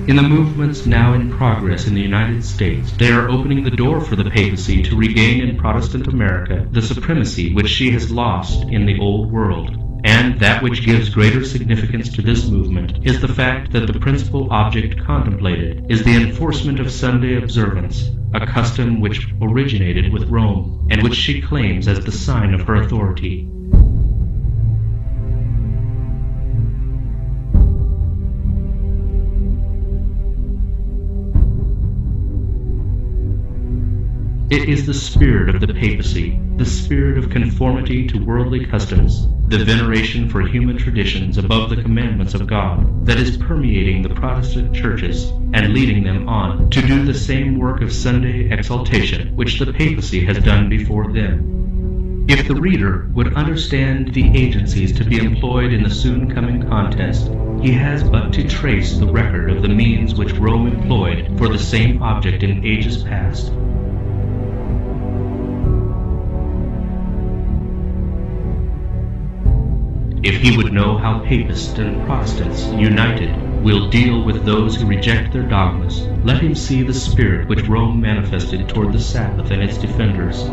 In the movements now in progress in the United States, they are opening the door for the papacy to regain in Protestant America the supremacy which she has lost in the Old World. And that which gives greater significance to this movement is the fact that the principal object contemplated is the enforcement of Sunday observance, a custom which originated with Rome, and which she claims as the sign of her authority. It is the spirit of the papacy, the spirit of conformity to worldly customs, the veneration for human traditions above the commandments of God, that is permeating the Protestant churches and leading them on to do the same work of Sunday exaltation which the papacy has done before them. If the reader would understand the agencies to be employed in the soon coming contest, he has but to trace the record of the means which Rome employed for the same object in ages past. If he would know how Papists and Protestants, united, will deal with those who reject their dogmas, let him see the spirit which Rome manifested toward the Sabbath and its defenders.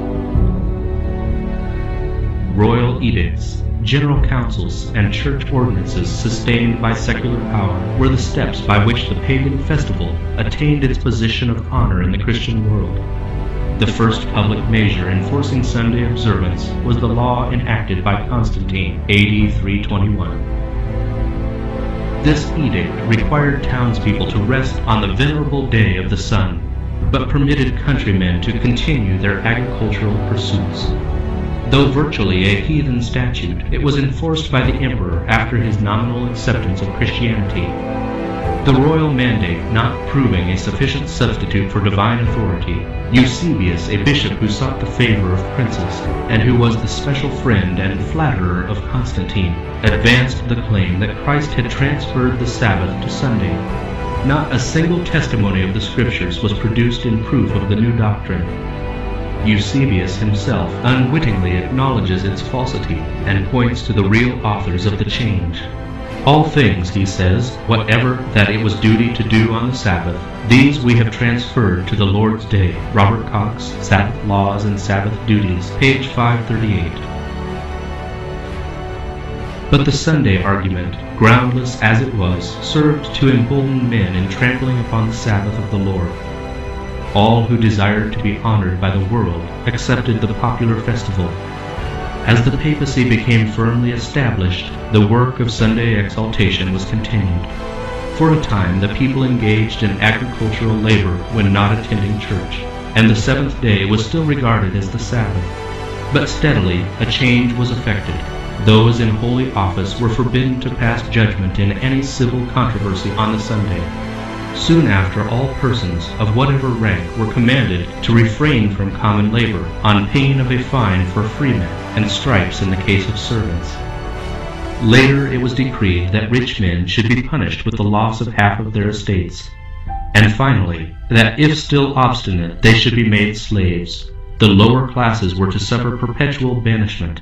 Royal edicts, general councils, and church ordinances sustained by secular power were the steps by which the pagan festival attained its position of honor in the Christian world. The first public measure enforcing Sunday observance was the law enacted by Constantine, AD 321. This edict required townspeople to rest on the venerable day of the sun, but permitted countrymen to continue their agricultural pursuits. Though virtually a heathen statute, it was enforced by the emperor after his nominal acceptance of Christianity. The royal mandate not proving a sufficient substitute for divine authority, Eusebius, a bishop who sought the favor of princes, and who was the special friend and flatterer of Constantine, advanced the claim that Christ had transferred the Sabbath to Sunday. Not a single testimony of the Scriptures was produced in proof of the new doctrine. Eusebius himself unwittingly acknowledges its falsity and points to the real authors of the change. All things, he says, whatever that it was duty to do on the Sabbath, these we have transferred to the Lord's day. Robert Cox, Sabbath Laws and Sabbath Duties, page 538. But the Sunday argument, groundless as it was, served to embolden men in trampling upon the Sabbath of the Lord. All who desired to be honored by the world accepted the popular festival. As the papacy became firmly established, the work of Sunday exaltation was continued. For a time the people engaged in agricultural labor when not attending church, and the seventh day was still regarded as the Sabbath. But steadily a change was effected. Those in holy office were forbidden to pass judgment in any civil controversy on the Sunday. Soon after, all persons of whatever rank were commanded to refrain from common labor, on pain of a fine for freemen, and stripes in the case of servants. Later it was decreed that rich men should be punished with the loss of half of their estates, and finally, that if still obstinate they should be made slaves. The lower classes were to suffer perpetual banishment.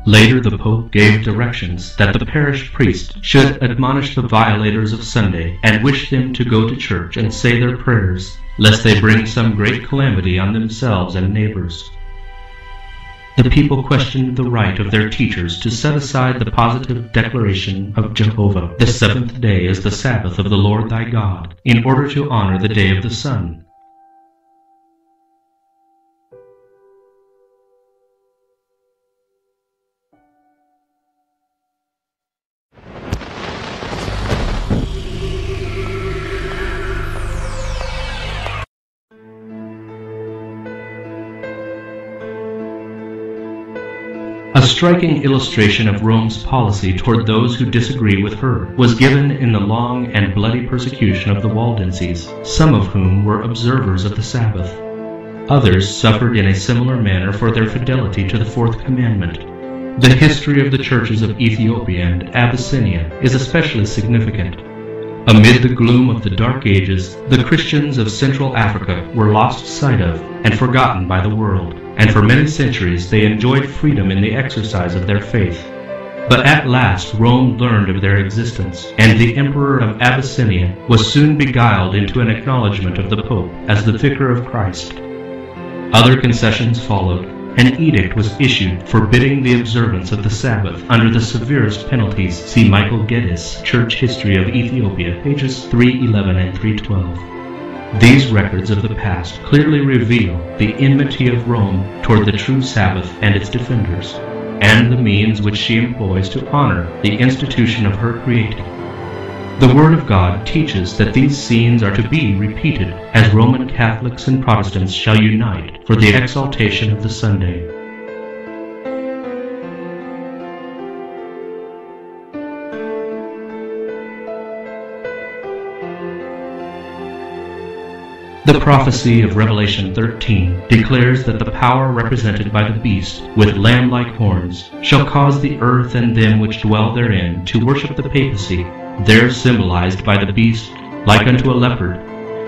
Later the Pope gave directions that the parish priest should admonish the violators of Sunday and wish them to go to church and say their prayers, lest they bring some great calamity on themselves and neighbors. The people questioned the right of their teachers to set aside the positive declaration of Jehovah, the seventh day is the Sabbath of the Lord thy God, in order to honor the day of the sun. A striking illustration of Rome's policy toward those who disagree with her was given in the long and bloody persecution of the Waldenses, some of whom were observers of the Sabbath. Others suffered in a similar manner for their fidelity to the fourth commandment. The history of the churches of Ethiopia and Abyssinia is especially significant. Amid the gloom of the Dark Ages, the Christians of Central Africa were lost sight of and forgotten by the world, and for many centuries they enjoyed freedom in the exercise of their faith. But at last Rome learned of their existence, and the Emperor of Abyssinia was soon beguiled into an acknowledgment of the Pope as the Vicar of Christ. Other concessions followed. An edict was issued forbidding the observance of the Sabbath under the severest penalties. See Michael Geddes, Church History of Ethiopia, pages 311 and 312. These records of the past clearly reveal the enmity of Rome toward the true Sabbath and its defenders, and the means which she employs to honor the institution of her creating. The Word of God teaches that these scenes are to be repeated as Roman Catholics and Protestants shall unite for the exaltation of the Sunday. The prophecy of Revelation 13 declares that the power represented by the beast with lamb-like horns shall cause the earth and them which dwell therein to worship the papacy, there symbolized by the beast like unto a leopard.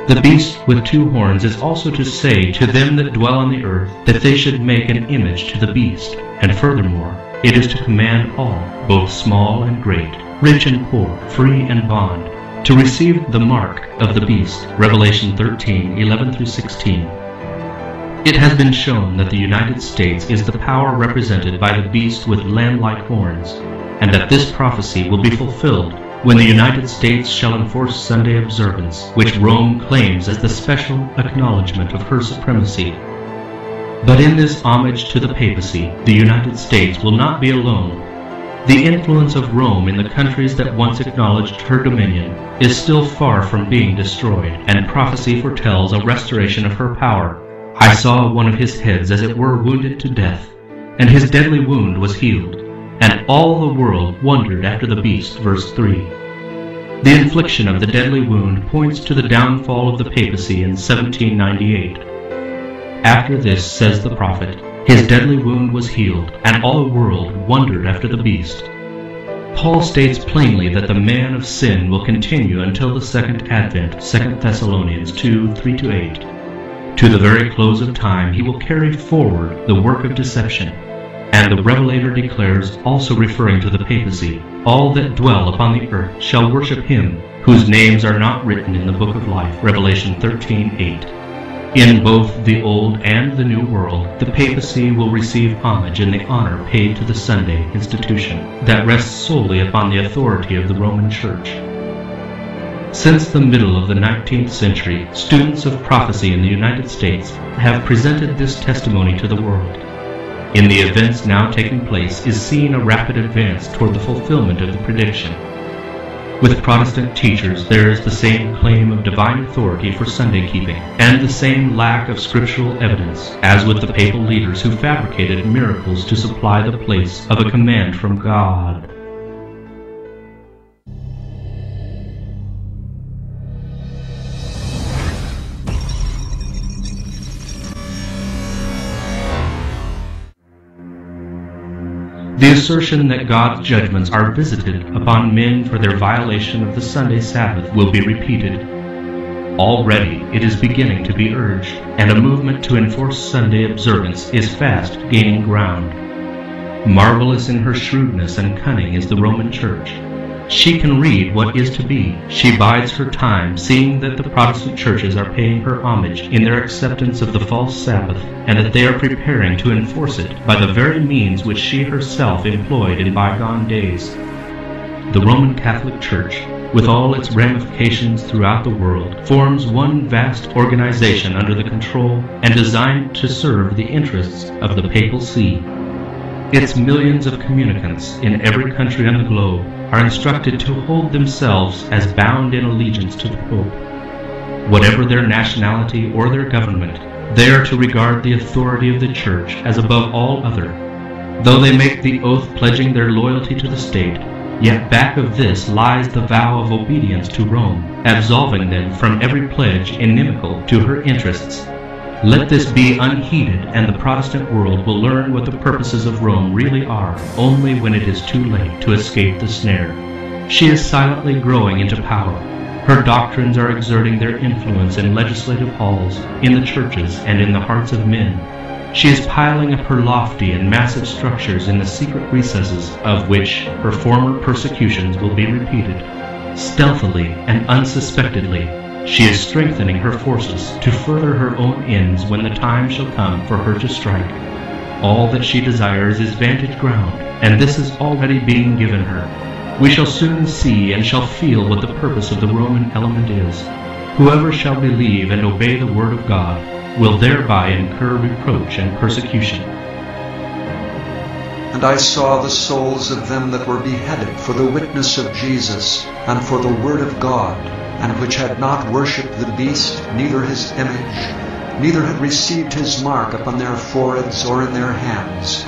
The beast with two horns is also to say to them that dwell on the earth that they should make an image to the beast, and furthermore it is to command all, both small and great, rich and poor, free and bond, to receive the mark of the beast. Revelation 13:11-16. It has been shown that the United States is the power represented by the beast with lamb-like horns, and that this prophecy will be fulfilled when the United States shall enforce Sunday observance, which Rome claims as the special acknowledgement of her supremacy. But in this homage to the papacy, the United States will not be alone. The influence of Rome in the countries that once acknowledged her dominion is still far from being destroyed, and prophecy foretells a restoration of her power. I saw one of his heads as it were wounded to death, and his deadly wound was healed, and all the world wondered after the beast. Verse 3. The infliction of the deadly wound points to the downfall of the papacy in 1798. After this, says the prophet, his deadly wound was healed, and all the world wondered after the beast. Paul states plainly that the man of sin will continue until the second advent, 2 Thessalonians 2:3-8. To the very close of time he will carry forward the work of deception. And the Revelator declares, also referring to the papacy, all that dwell upon the earth shall worship him, whose names are not written in the book of life. Revelation 13:8. In both the Old and the New World, the papacy will receive homage in the honor paid to the Sunday institution that rests solely upon the authority of the Roman Church. Since the middle of the 19th century, students of prophecy in the United States have presented this testimony to the world. In the events now taking place is seen a rapid advance toward the fulfillment of the prediction. With Protestant teachers, there is the same claim of divine authority for Sunday keeping, and the same lack of scriptural evidence, as with the papal leaders who fabricated miracles to supply the place of a command from God. The assertion that God's judgments are visited upon men for their violation of the Sunday Sabbath will be repeated. Already it is beginning to be urged, and a movement to enforce Sunday observance is fast gaining ground. Marvelous in her shrewdness and cunning is the Roman Church. She can read what is to be. She bides her time, seeing that the Protestant churches are paying her homage in their acceptance of the false Sabbath, and that they are preparing to enforce it by the very means which she herself employed in bygone days. The Roman Catholic Church, with all its ramifications throughout the world, forms one vast organization under the control and designed to serve the interests of the Papal See. Its millions of communicants in every country on the globe are instructed to hold themselves as bound in allegiance to the Pope. Whatever their nationality or their government, they are to regard the authority of the Church as above all other. Though they make the oath pledging their loyalty to the state, yet back of this lies the vow of obedience to Rome, absolving them from every pledge inimical to her interests. Let this be unheeded, and the Protestant world will learn what the purposes of Rome really are, only when it is too late to escape the snare. She is silently growing into power. Her doctrines are exerting their influence in legislative halls, in the churches, and in the hearts of men. She is piling up her lofty and massive structures in the secret recesses of which her former persecutions will be repeated. Stealthily and unsuspectedly, she is strengthening her forces to further her own ends when the time shall come for her to strike. All that she desires is vantage ground, and this is already being given her. We shall soon see and shall feel what the purpose of the Roman element is. Whoever shall believe and obey the word of God will thereby incur reproach and persecution. And I saw the souls of them that were beheaded for the witness of Jesus, and for the word of God, and which had not worshipped the beast, neither his image, neither had received his mark upon their foreheads or in their hands.